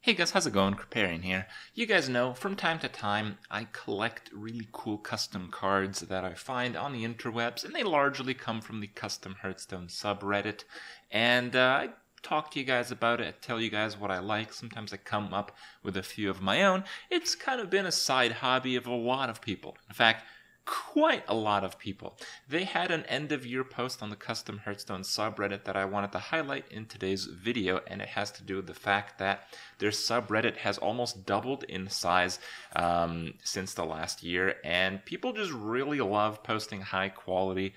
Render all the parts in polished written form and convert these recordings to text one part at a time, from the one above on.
Hey guys, how's it going? Kripparrian here. You guys know, from time to time, I collect really cool custom cards that I find on the interwebs, and they largely come from the Custom Hearthstone subreddit. And I talk to you guys about it, I tell you guys what I like. Sometimes I come up with a few of my own. It's kind of been a side hobby of a lot of people. In fact, quite a lot of people. They had an end-of-year post on the Custom Hearthstone subreddit that I wanted to highlight in today's video, and it has to do with the fact that their subreddit has almost doubled in size since the last year, and people just really love posting high-quality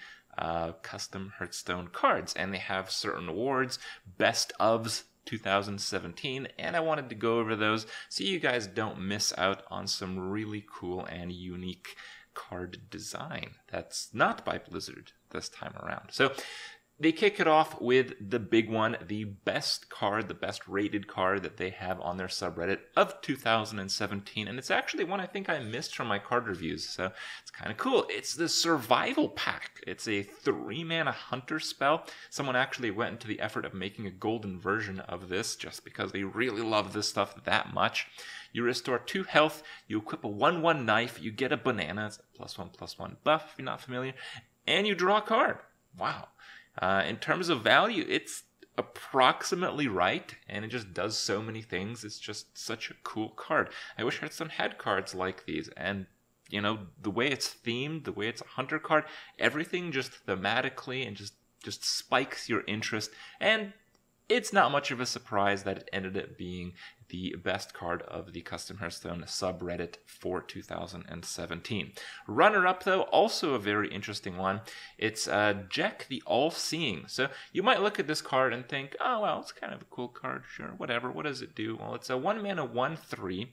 custom Hearthstone cards, and they have certain awards, best ofs 2017, and I wanted to go over those so you guys don't miss out on some really cool and unique card design that's not by Blizzard this time around. So they kick it off with the big one, the best card, the best rated card that they have on their subreddit of 2017, and it's actually one I think I missed from my card reviews, so it's kind of cool. It's the Survival Pact. It's a 3-mana hunter spell. Someone actually went into the effort of making a golden version of this just because they really love this stuff that much. You restore 2 health, you equip a 1/1 knife, you get a banana, it's a +1/+1 buff if you're not familiar, and you draw a card. Wow. In terms of value, it's approximately right, and it just does so many things. It's just such a cool card. I wish Hearthstone had cards like these, and you know, the way it's themed, the way it's a hunter card, everything just thematically and just spikes your interest, and it's not much of a surprise that it ended up being the best card of the Custom Hearthstone subreddit for 2017. Runner-up, though, also a very interesting one. It's Jack the All-Seeing. So you might look at this card and think, oh, well, it's kind of a cool card, sure, whatever. What does it do? Well, it's a 1-mana 1/3.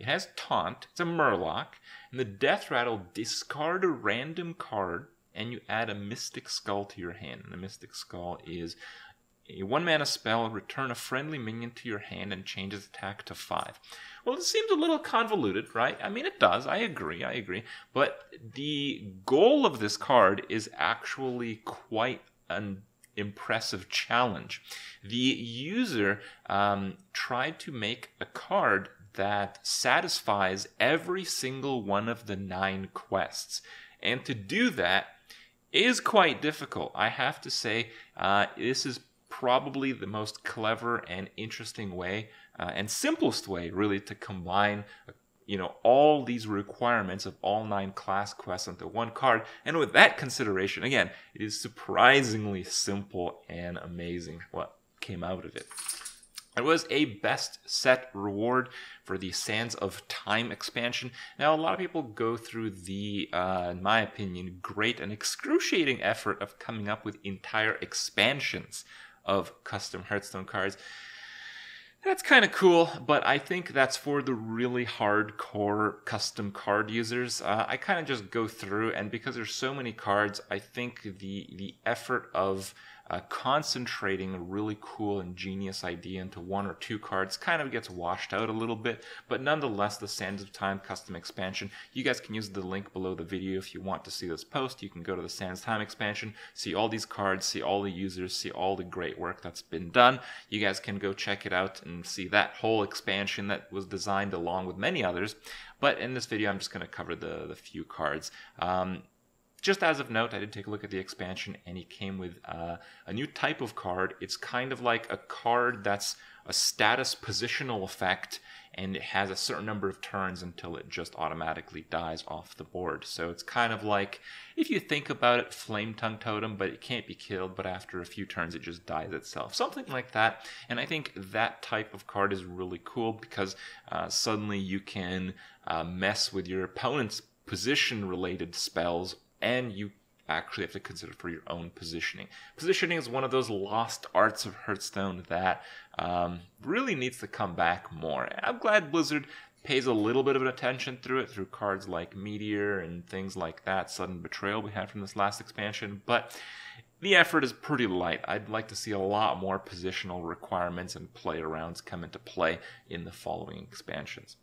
It has Taunt. It's a Murloc. And the Death Rattle, discard a random card, and you add a Mystic Skull to your hand. And the Mystic Skull is a 1-mana spell, return a friendly minion to your hand and change its attack to 5. Well, it seems a little convoluted, right? I mean, it does. I agree. But the goal of this card is actually quite an impressive challenge. The user tried to make a card that satisfies every single one of the 9 quests. And to do that is quite difficult. I have to say, this is probably the most clever and interesting way and simplest way really to combine all these requirements of all 9 class quests into one card. And with that consideration, again, it is surprisingly simple and amazing what came out of it. It was a best set reward for the Sands of Time expansion. Now, a lot of people go through the, in my opinion, great and excruciating effort of coming up with entire expansions of custom Hearthstone cards. That's kind of cool, but I think that's for the really hardcore custom card users. I kind of just go through, and because there's so many cards, I think the effort of concentrating a really cool and genius idea into 1 or 2 cards kind of gets washed out a little bit, but nonetheless, the Sands of Time custom expansion, you guys can use the link below the video if you want to see this post. You can go to the Sands of Time expansion, see all these cards, see all the users, see all the great work that's been done. You guys can go check it out and see that whole expansion that was designed along with many others, but in this video, I'm just going to cover the few cards. Just as of note, I did take a look at the expansion, and it came with a new type of card. It's kind of like a card that's a status positional effect, and it has a certain number of turns until it just automatically dies off the board. So it's kind of like, if you think about it, Flame Tongue Totem, but it can't be killed, but after a few turns it just dies itself. Something like that. And I think that type of card is really cool because suddenly you can mess with your opponent's position-related spells, and you actually have to consider for your own positioning. Positioning is one of those lost arts of Hearthstone that really needs to come back more. I'm glad Blizzard pays a little bit of attention through it, through cards like Meteor and things like that, Sudden Betrayal we had from this last expansion, but the effort is pretty light. I'd like to see a lot more positional requirements and play-arounds come into play in the following expansions.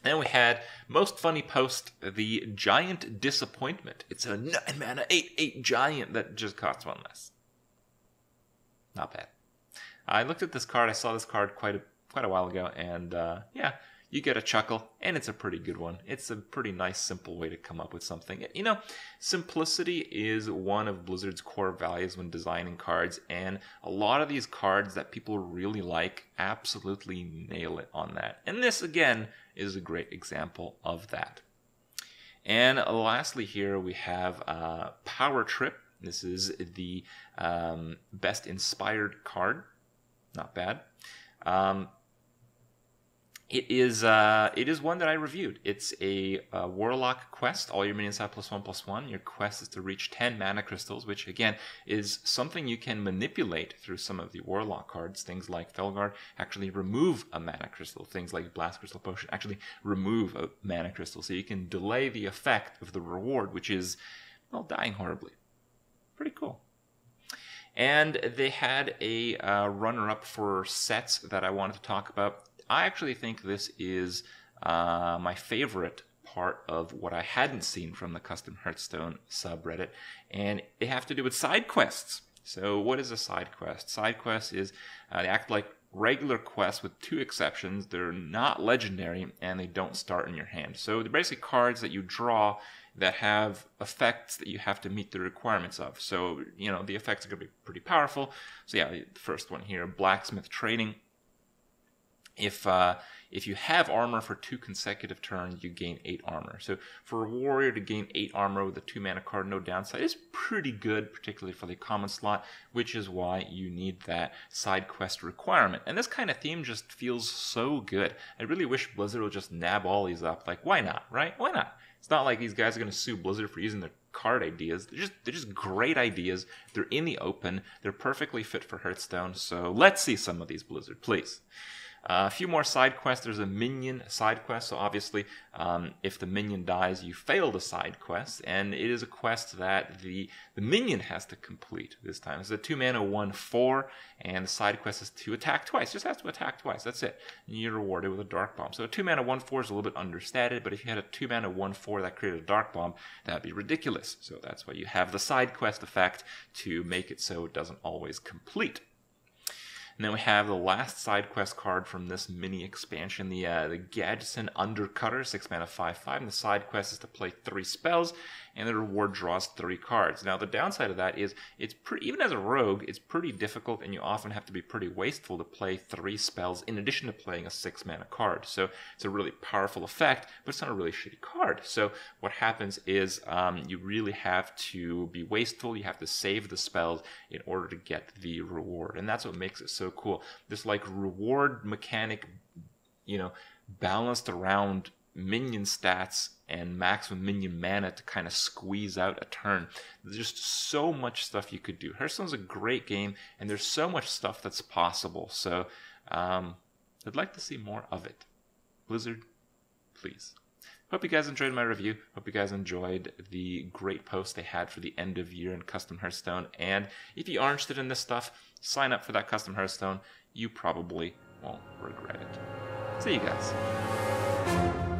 Then we had most funny post, the Giant Disappointment. It's a 9-mana 8/8 giant that just costs 1 less. Not bad. I looked at this card. I saw this card quite quite a while ago, and yeah, you get a chuckle, and it's a pretty good one. It's a pretty nice, simple way to come up with something. You know, simplicity is one of Blizzard's core values when designing cards, and a lot of these cards that people really like absolutely nail it on that. And this, again, is a great example of that. And lastly here we have Power Trip. This is the best inspired card. Not bad. It is one that I reviewed. It's a Warlock quest. All your minions have +1/+1. Your quest is to reach 10 mana crystals, which again is something you can manipulate through some of the Warlock cards. Things like Felguard actually remove a mana crystal. Things like Blast Crystal Potion actually remove a mana crystal. So you can delay the effect of the reward, which is, well, dying horribly. Pretty cool. And they had a runner-up for sets that I wanted to talk about. I actually think this is my favorite part of what I hadn't seen from the Custom Hearthstone subreddit, and they have to do with side quests. So what is a side quest? Side quest is they act like regular quests with two exceptions. They're not legendary, and they don't start in your hand. So they're basically cards that you draw that have effects that you have to meet the requirements of. So, you know, the effects are going to be pretty powerful. So yeah, the first one here, Blacksmith Trading. If you have armor for 2 consecutive turns, you gain 8 armor. So for a warrior to gain 8 armor with a 2-mana card, no downside, is pretty good, particularly for the common slot, which is why you need that side quest requirement. And this kind of theme just feels so good. I really wish Blizzard would just nab all these up. Like, why not, right? Why not? It's not like these guys are going to sue Blizzard for using their card ideas. They're just great ideas. They're in the open. They're perfectly fit for Hearthstone. So let's see some of these, Blizzard, please. A few more side quests. There's a minion side quest. So obviously, if the minion dies, you fail the side quest. And it is a quest that the minion has to complete this time. It's a 2-mana 1/4. And the side quest is to attack twice. Just has to attack twice. That's it. And you're rewarded with a Dark Bomb. So a 2-mana 1/4 is a little bit understated. But if you had a 2-mana 1/4 that created a Dark Bomb, that would be ridiculous. So that's why you have the side quest effect to make it so it doesn't always complete. And then we have the last side quest card from this mini expansion, the Gadsden Undercutter, 6-mana 5/5. And the side quest is to play 3 spells, and the reward draws 3 cards. Now the downside of that is even as a rogue, it's pretty difficult, and you often have to be pretty wasteful to play 3 spells in addition to playing a 6-mana card. So it's a really powerful effect, but it's not a really shitty card. So what happens is you really have to be wasteful. You have to save the spells in order to get the reward, and that's what makes it so cool. This like reward mechanic, you know, balanced around minion stats and maximum minion mana to kind of squeeze out a turn. There's just so much stuff you could do. Hearthstone's a great game, and there's so much stuff that's possible. So I'd like to see more of it. Blizzard, please. Hope you guys enjoyed my review. Hope you guys enjoyed the great post they had for the end of year in Custom Hearthstone. And if you are interested in this stuff, sign up for that Custom Hearthstone. You probably won't regret it. See you guys.